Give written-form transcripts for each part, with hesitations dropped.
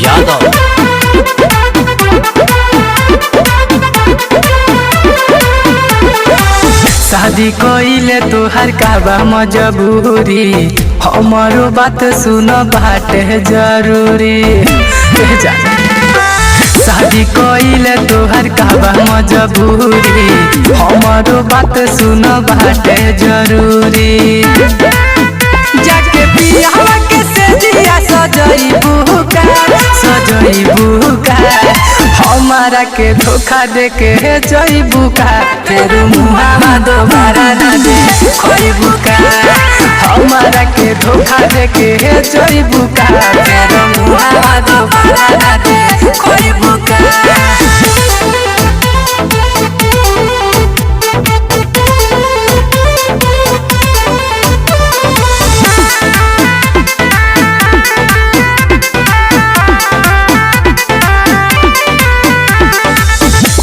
यादव। शादी कइले तोहर काबा मजबूरी, हमारो बात सुन बाटे जरूरी। शादी कइले तोहर काबा मजबूरी, हमारो बात सुन बाटे जरूरी। जाके बियाह के सेजिया सजइबू का हमारा के धोखा दे के जइबू का, फिर मुहावा दोबारा ना दे खइबू का। हमारा के धोखा दे के जइबू का, फिर मुहावा दोबारा ना दे खइबू का।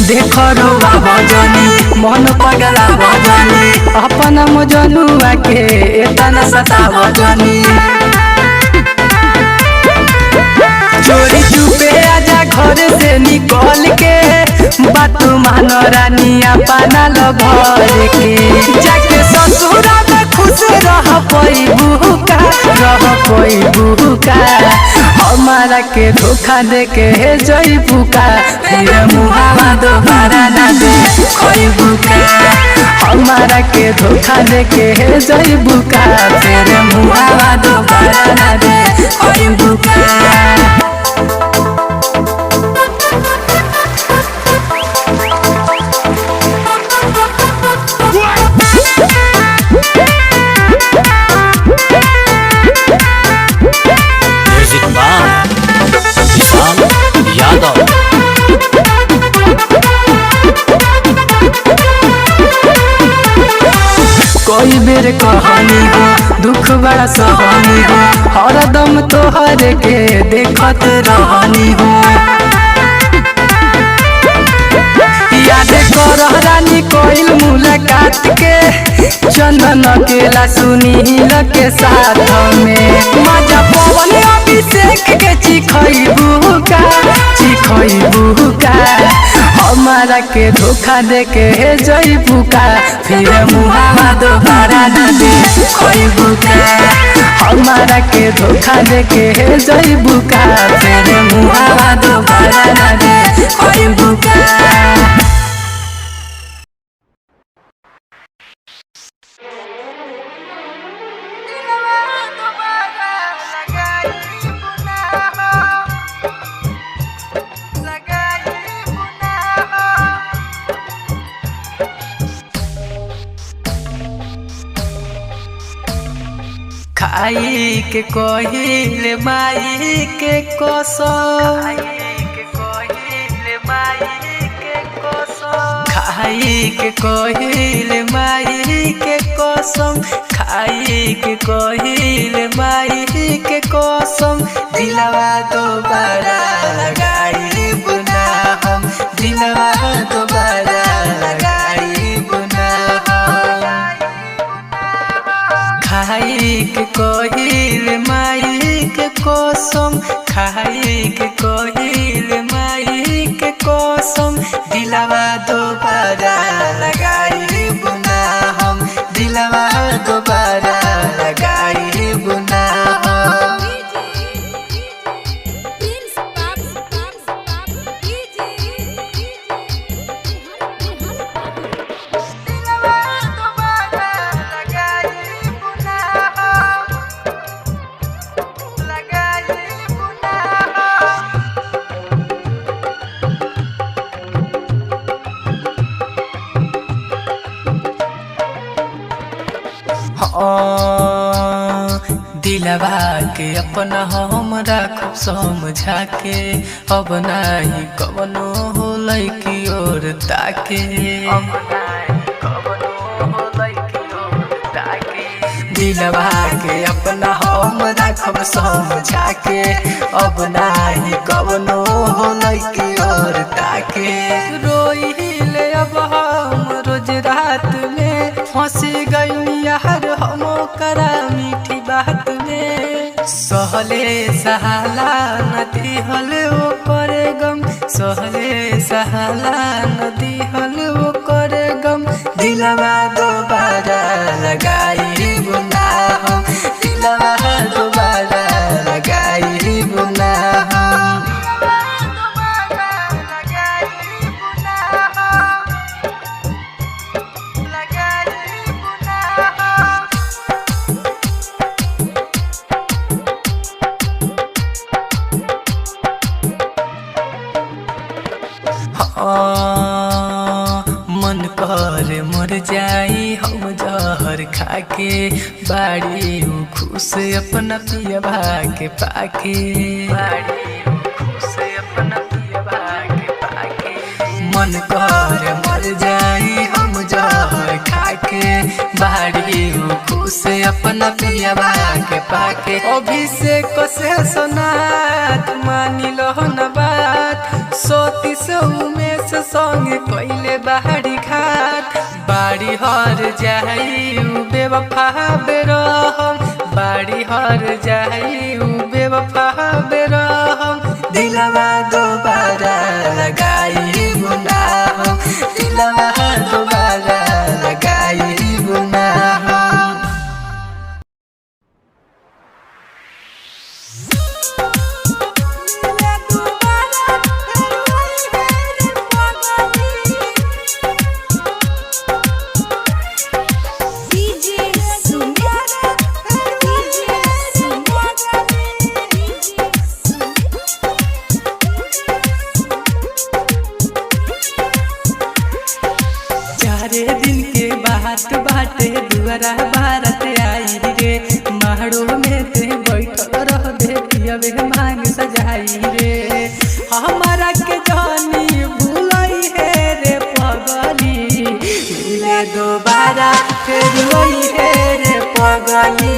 देखो रोवा बजनी मन पगला बजनी, अपन मजनुआ के एतना सता बजनी। चोरी चुपे आजा घर से निकल के, बात मान रानिया पाना ल भर के। जाके ससुरा में खुश रह पैबू का, हमारा के धोखा दे के जइबू का, फिर मुहावा दोबारा ना दे खइबू का। हमारा के धोखा दे के जइबू का, फिर मुहावा दोबारा ना दे खइबू का। यादव। कोई बेर कहानी हो दुख बड़ा सहानी हो, हरदम तोहर के देखत रहनी हो। याद कर रानी कोइल मुलाकात के, चंदन अकेला सुनील के साथ में। मजा पवन अभिषेक के चिखइबू का, हमारा के धोखा दे के जइबू का, फिर मुहावा दोबारा ना दे खइबू का। हमारा के धोखा दे के जइबू का, फिर मुहावा दोबारा ना दे खइबू का। खाई के कहिले माई के कसम, खाई के कहिले माई के कसम, खाई के कहिले माई के कसम। दिलवा दोबारा लगाई बुना हम, दिलवा दोबारा लगाई बुना हम। खाई के कहिले माई के कसम, खाई के कहिले माई के कसम। दिलवा दोबारा लगाई बुना हम, दिलवा दोबारा लगाई बुना हम। दिलवा के अपना हम राखब समझा के, अब नाही कवनो होलै की ओर ताके, अब नाही कवनो होलै की ओर ताके। दिलवा के अपना हम राखब समझा के, अब नाही कवनो होलै की ओर ताके। रोइले अब हम रोज रात में, फंसी गई यार हम करा मीठी बात में। सहल सहले सहाला नदी हल वो करे गम सहले सहाला नदी हल वो करे गम दिलवा दोबारा लगाई बुना हम दिलवा दोबारा लगाई बुना हम मन कर मर जाई हम जहर खाके बाड़ी खुश अपना पिया भागे पाके बाड़ी खुश अपना पिया भागे पाके मन कर मर जाई हम जहर खाके बाड़ी खुश अपना पिया भागे पाके अभिषेक से सोनात मानी लो न बात सोती से उमेश संग कोइले बाहरी घाट बाड़ी हर जाई बेवफा बेरहम बाड़ी हर जाई बेवफा बेरहम दिलवा दोबारा लगाई गुनाह दिलवा दोबारा लगाई गुनाह बाटे दुआरा भारत आई रे महड़ो में ते बैठल रह दे पियवे मांग सजाई रे हमारा के जानी भूलई है रे पगली मिले दोबारा फिर वही है रे पगली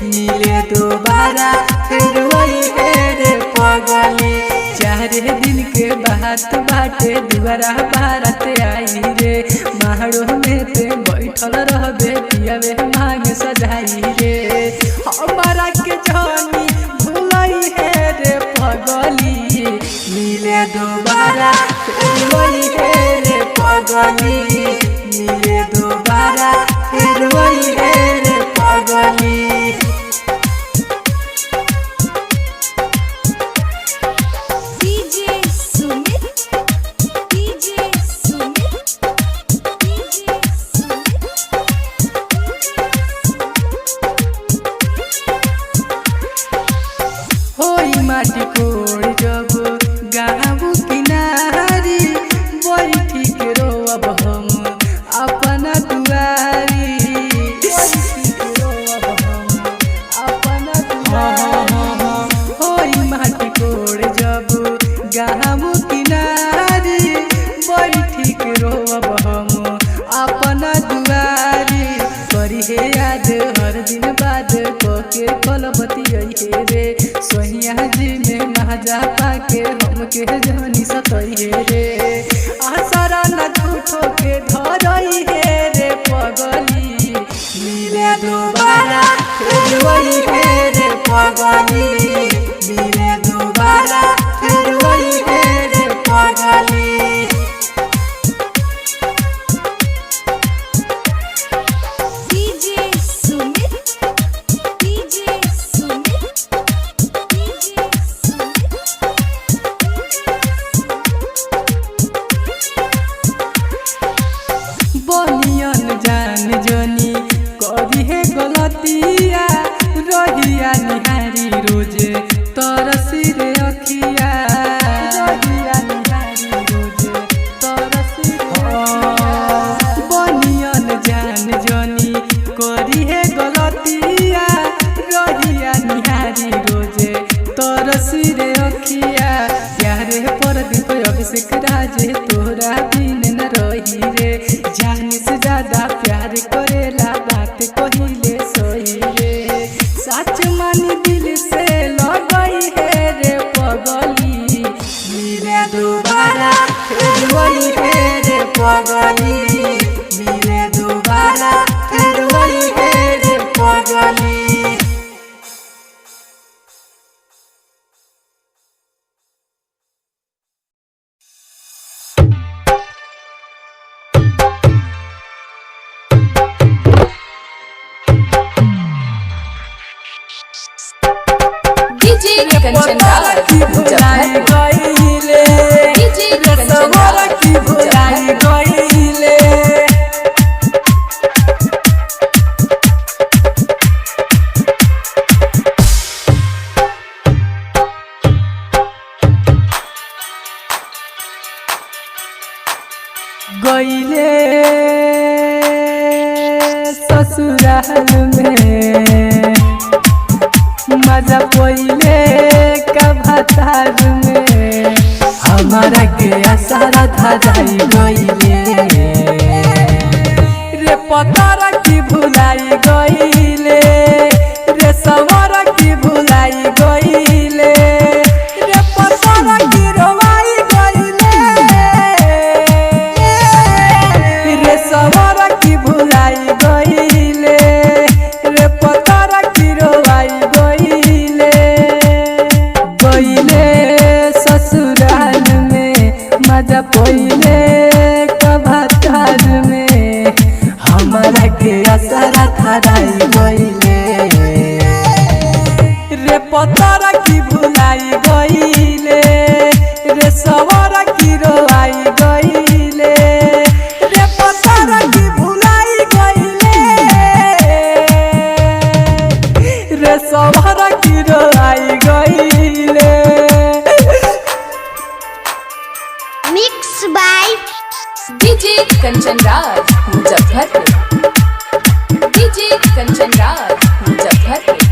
मिले दोबारा फिर वही है रे पगली 4 दिन के बात बाटे दुआरा भारत आई रे महड़ो में ते बैठल रहबे पियवे मांग सजाई रे हमारा के जानी भूलई है रे पगली मिले दोबारा फिर वही है रे पगली मिले दोबारा फिर वही है रे पगली माटी कोड़ जब गाँव किनारी बैठी के रोब हम अपना दुआरी अपना दुआरी माटी कोड़ जब गाँव किनारी बैठी के रोब हम अपना दुआरी करी है याद हर दिन बाद के कलबती रे सोहिया जी में महाजा पाके हमके जानी सतई रे आसरा न झूठो के धरई है रे पगली मिले दोबारा फिर वही है रे पगली मिले दोबारा फिर वही है रे पगली जान जनी करी है गलतिया रहिया निहारी रोजे तर रे पतारा की भुलाई गईले रे सवरा की भुलाई गईले गईले ससुराल में मजा पहिले का भतार में हमारा के आसारा धराई गईले रे पतारा की भुलाई गईले रे सवरा की भुलाई गईले रे पतारा की रोवाई गईले रे सवरा की भुलाई गईले रे पतारा की रोवाई गईले गईले ससुराल में मजा पहिले कभातार में हमारा के असरा धराई गईले रे पतारा की भुलाई गईले रे सवरा की रोवाई गईले रे पतारा की भुलाई गईले रे सवरा की रोवाई गईले mix by DJ Kanchan Raj Muzaffarpur DJ Kanchan Raj Muzaffarpur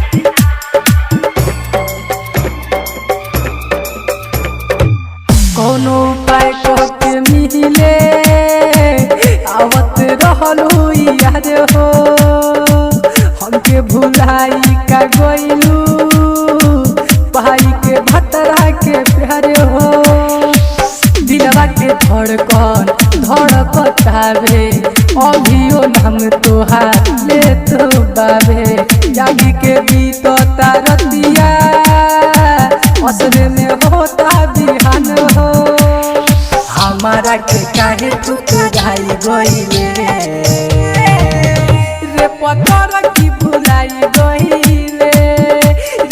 कोनो उपाय के मिले आवत रहलू याद हो हमके भुलाई का गईलू भाई के भतरा के प्यार हो दिलवा के धड़कन धड़कतावे अभियो नाम तोहार ले तो बाबे जागी के बीतता रतिया असर में होता बिहान हो हमारा के काहे ठुकराई गईले रे पतारा की भुलाई गईले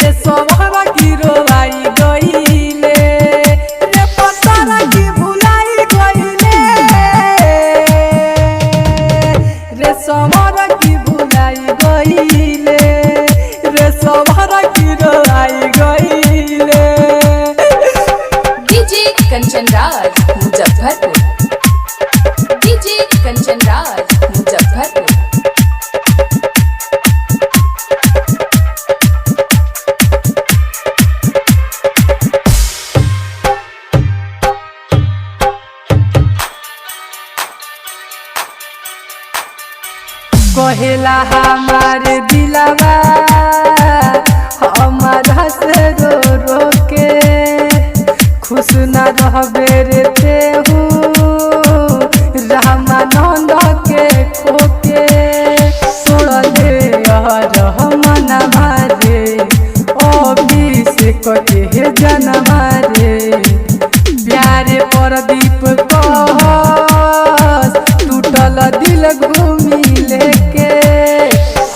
रे सवरा की रोवाई गईले रे पतारा की भुलाई गईले रे सवरा की भुलाई गईले रे सवरा की रोवाई गईले डीजे कंचन राज मुजफ्फरपुर डीजे कंचन राज मुजफ्फरपुर कहेला हमारे दिलवा हमारा से रो रो के खुश न रहबे रे तेहू रामानंद के खोके तोड़ दे रहमना मारे अभिषेक के जनमा रे प्यारे प्रदीप कहस टूटल दिल घूमी लेके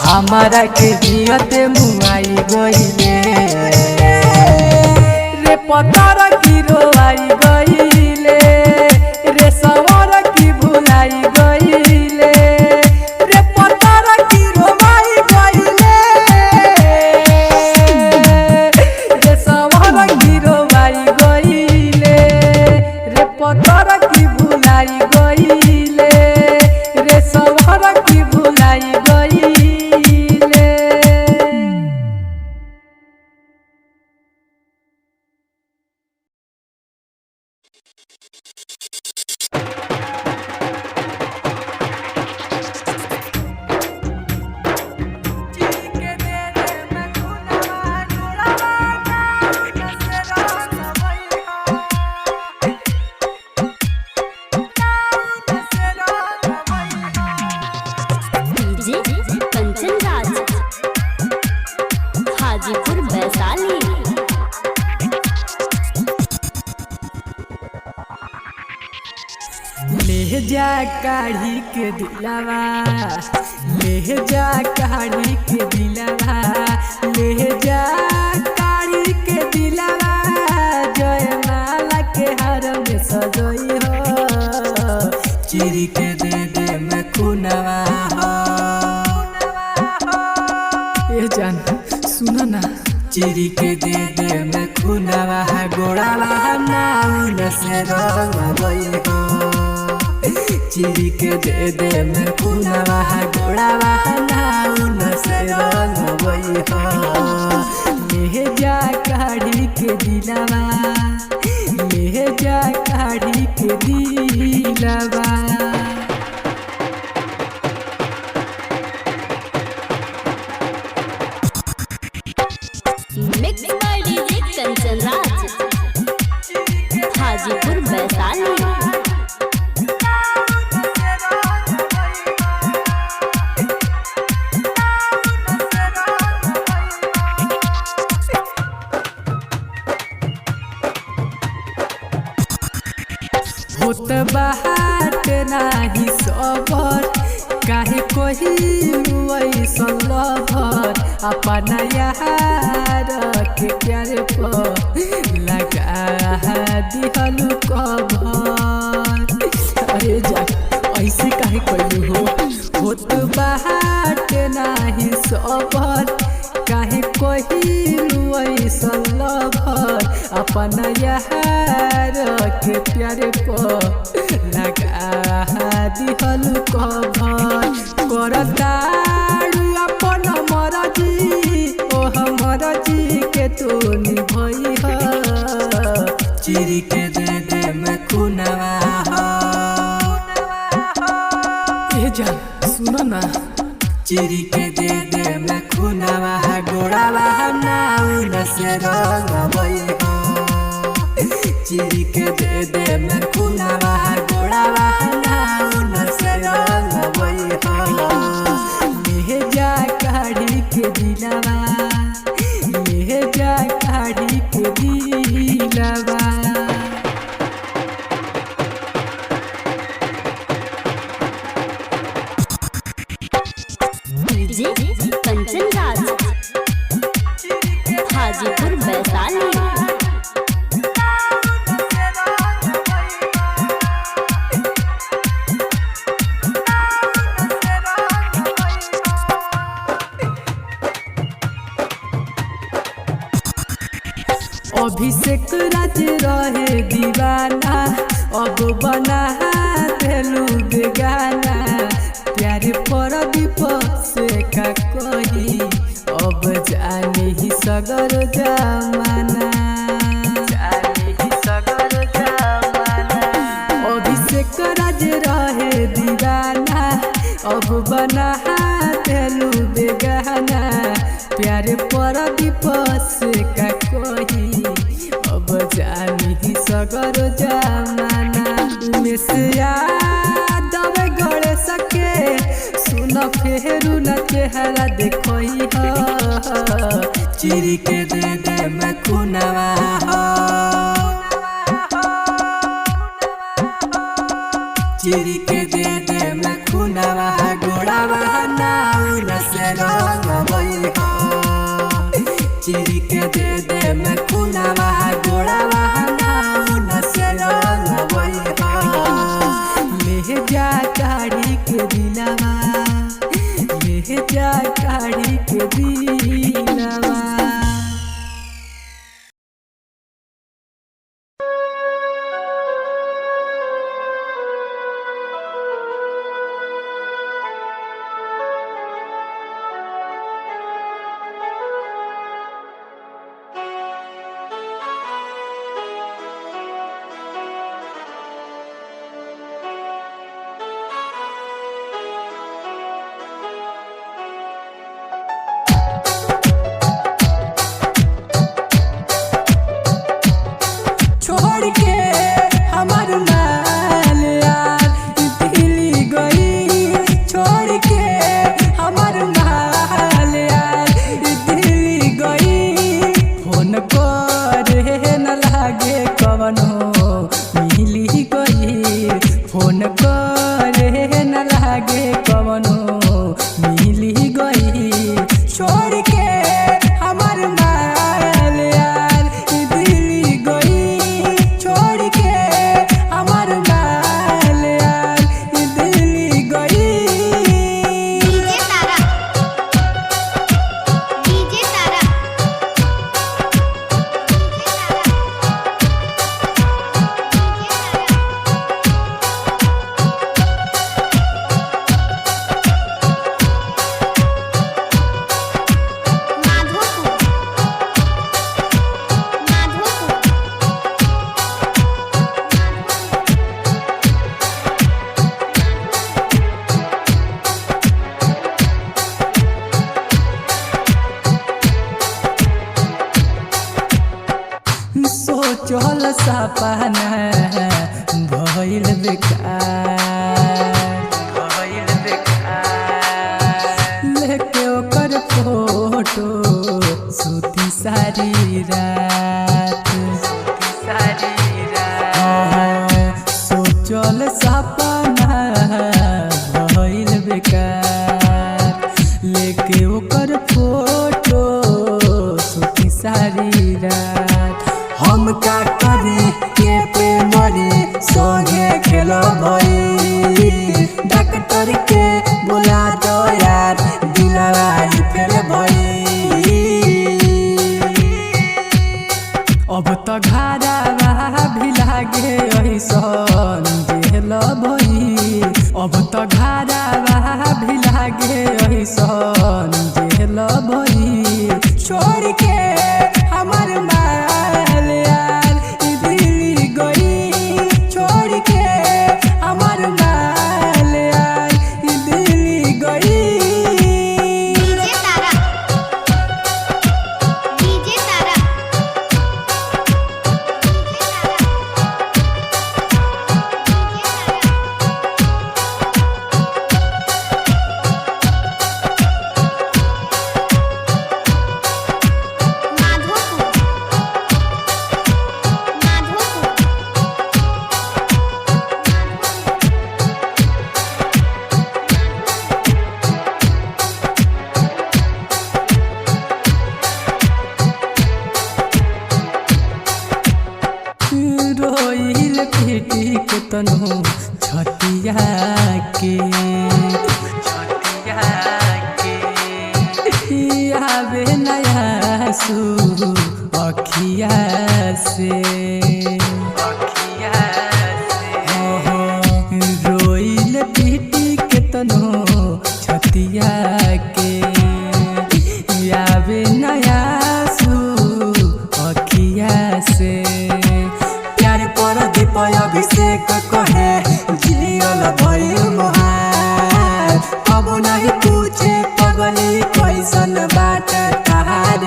हमारा के जियत मुआई गईले रे पतारा की रोवाई गईले रे सवरा की भुलाई गईले रे पतारा की रोवाई गईले रे सवरा की रोवाई गईले रे पतारा की भुलाई गईले रे सवरा की भुलाई गईले डीजे कंचन राज हाजीपुर वैशाली ले जा काढ़ी के दिलवा ले जा काढ़ी के दिलवा ले जा काढ़ी के चिरी के दे दे में खुनावा गोड़ावा नाउन से रंगवई हो चिरी के दे दे में खुनावा गोड़ावा नाउन से रंगवई हो ले जा काढ़ी के दिलावा ले जा काढ़ी के दिलावा mix by DJ Kanchan Raj Hajipur Vaishali. होत बात नाही सबर काहे कोही ऐसन लभर अपना यार के प्यार पर लगा दिहलु कभर अरे जा ऐसे काहे कहलू हो होत बात नाही सबर काहे कोही ऐसन लभर अपना यार के प्यार पर लगा दिहलु कभर करताड़ू अपन मरजी ओ हमर जी के तू निभई ह चिरी के दे दे में खुनावा ए जान सुनो ना चिरी के दे दे में खुनावा गोड़ावा नाउन से रंगवई हो चिरी के दे दे में खुनावा गोड़ावा नाउन से रंगवई हो ले जा काढ़ी के दिलावा ले जा काढ़ी के दिलावा डीजे कंचन राज हाजीपुर वैशाली। अभिषेक राज रहे दीवाना अब बना देलू बेगाना प्यार पर दीप से का कही अब जाने ही सगर जमाना अभिषेक राज रहे दीवाना अब बना देलू बेगाना प्यार पर दीप से का कही अब जानी ही सगर जमाना में से यादव गड़े सके सुन फेरू न चेहरा देखई ह चिरी के दे दे में खुनावा चिरी के दे दे में खुनावा गोड़ावा नाउन से रंगवई हो चिरी के दे दे में खुनावा गोड़ावा नाउन से रंगवई हो ले जा काढ़ी के दिलावा ले जा काढ़ी के दिलावा। सोचल सपना भइल बेकार लेके ओकर फोटो सूती सारी रात सोचल सपना भइल बेकार लेके ओकर फोटो सूती सारी रात हम का करी के पे मरी संगे खेल भई डॉक्टर के बोला दो यार दिलवाई फेल भई अब तो घारा भी लागे ऐसन जेल भई अब तो घारा भी लागे ऐसन जेल भई छोड़ के हमार माल यार दिल्ली गई छोड़ के हमार माल यार दिल्ली गई डीजे तारा डीजे तारा रोइल पीटी के तनु छतिया के आवे नया सू अखिया से रोइल पीटी के तनु छतिया के आवे नया सू अखिया से अभिषेक कहे जियल भइल मोहार अब नहीं पूछे पगली कैसन बात तहार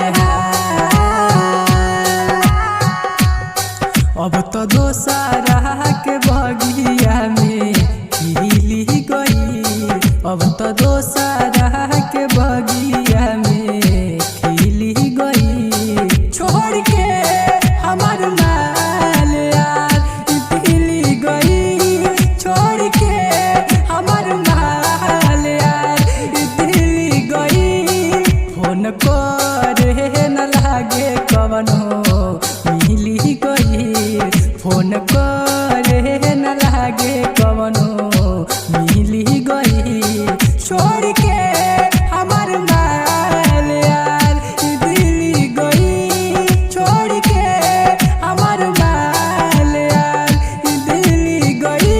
अब तो दोसरा के बगिया में खिली गई अब तो दोसरा के बगिया में खिली गई छोड़ के हमार माल यार दिल्ली गई छोड़ के हमार माल यार दिल्ली गई फोन करे न लागे कवनो मिली गई फोन करे न लागे कवनो मिली गई छोड़ के हमार माल यार दिल्ली गई छोड़ के हमार माल यार दिल्ली गई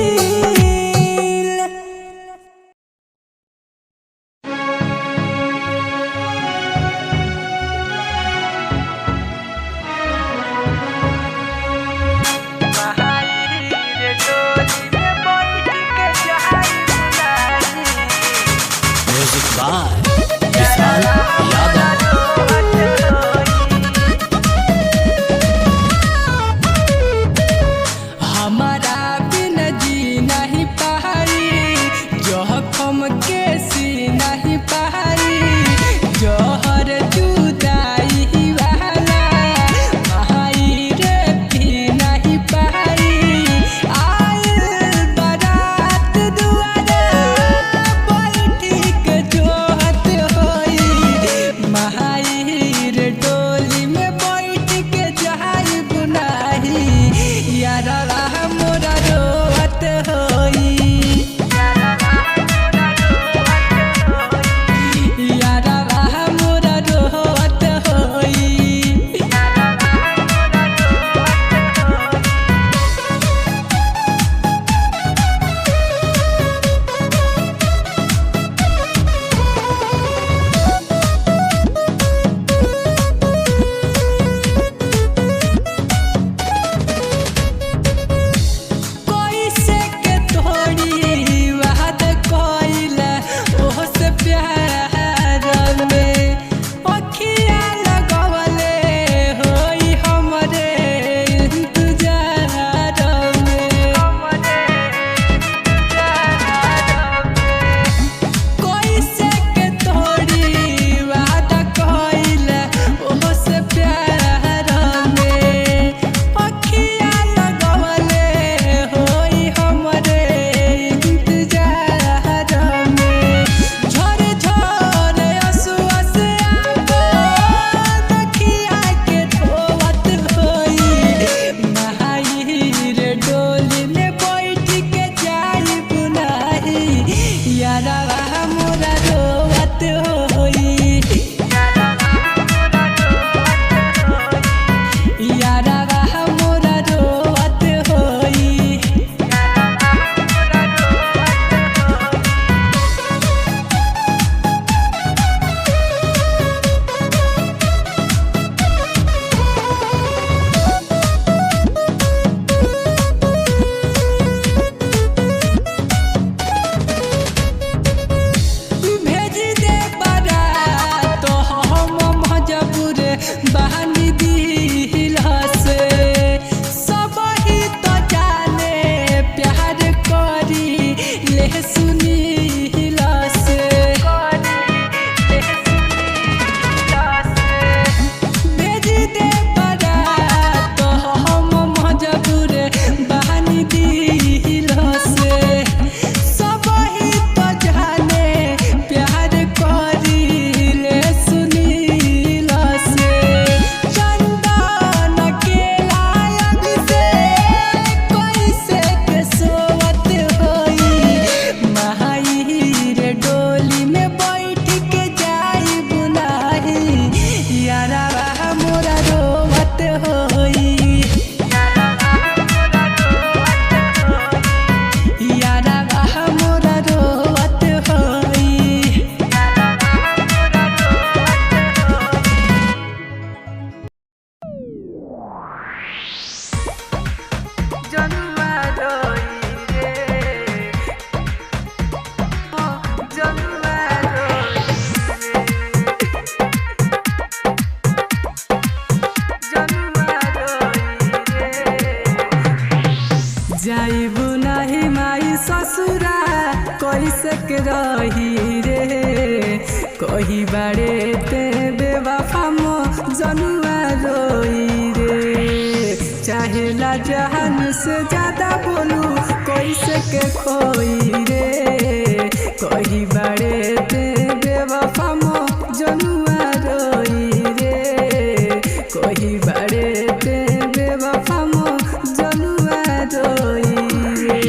कही बारे ते बेवफा मो जनुआ रोई रे चाहेला जहान से ज्यादा बोलू कैसे के खोई रे कही बारे ते बेवफा मो जनुआ रोई रे कही बारे ते बेवफा मो जनुआ रोई रे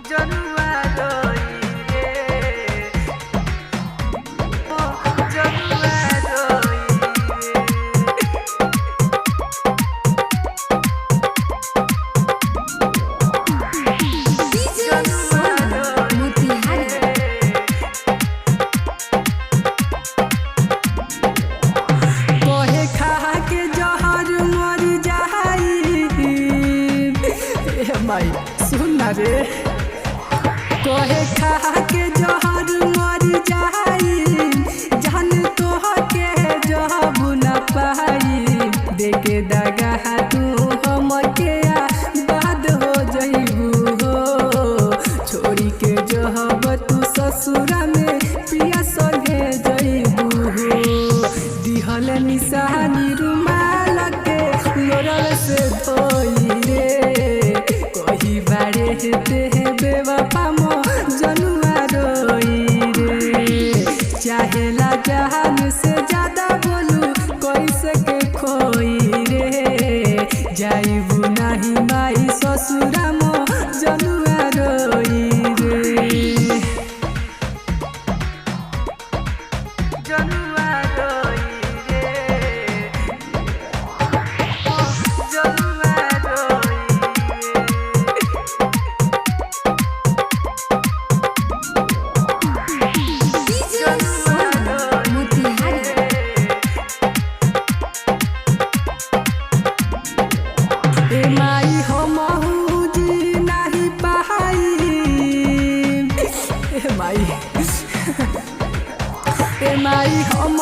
जनुआ रोई रे जनुआ रोई कोहे खा के जहर मर जाई माई सुन ना रे कोहे खा के जहर मर जाई जान तो के जब न पाई देखे दगा तू हम के बाद हो जइबू हो छोड़ी के जहब तू ससुरा में पिया संगे जइबू हो दिहल निशानी रुमाल के लोरल से धोई रे कही बारे हेते बेवफा मो जनुआ रोई रे चाहेला जहान से ज्यादा बोलू कैसे के खोई रे जाइबू नाही माई ससुरा मो जनुआ रोई रे जनुआ रोई रे जनुआ रोई ए माई हम जी नाही पाई ए माई हम